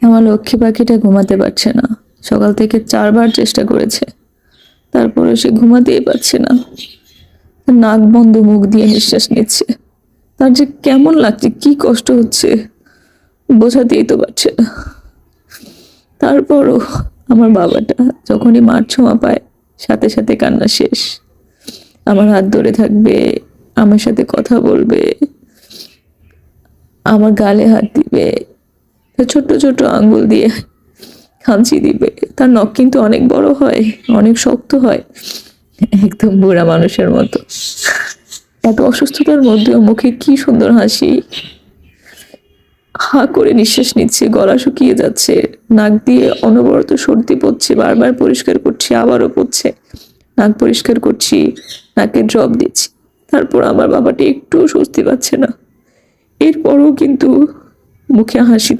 আমার লক্ষ্মী পাখিটা ঘুমাতে পারছে না। সকাল থেকে 4বার চেষ্টা করেছে, তারপরে সে ঘুমাতেই পারছে না। নাক বন্ধ, মুখ দিয়ে নিঃশ্বাস নিচ্ছে। তার যে কেমন লাগছে, কি কষ্ট হচ্ছে বোঝাতেই তো পারছে না। তারপরও আমার বাবাটা যখনই মার ছোঁয়া পায়, সাথে সাথে কান্না শেষ। আমার হাত ধরে থাকবে, আমার সাথে কথা বলবে, আমার গালে হাত দিবে, ছোট্ট ছোট্ট আঙ্গুল দিয়ে খামচি দিবে। তার নখ কিন্তু অনেক বড় হয়, অনেক শক্ত হয়, একদম বুড়া মানুষের মতো। এত অসুস্থতার মধ্যেও মুখে কি সুন্দর হাসি। হা করে নিঃশ্বাস নিচ্ছে, গলা শুকিয়ে যাচ্ছে, নাক দিয়ে অনবরত সর্দি পড়ছে, বারবার পরিষ্কার করছি, আবারও পড়ছে। নাক পরিষ্কার করছি, নাকে ড্রপ দিচ্ছি। তারপর আমার বাবাটি একটু স্বস্তি পাচ্ছে না। এরপরও কিন্তু মুখে হাসি তার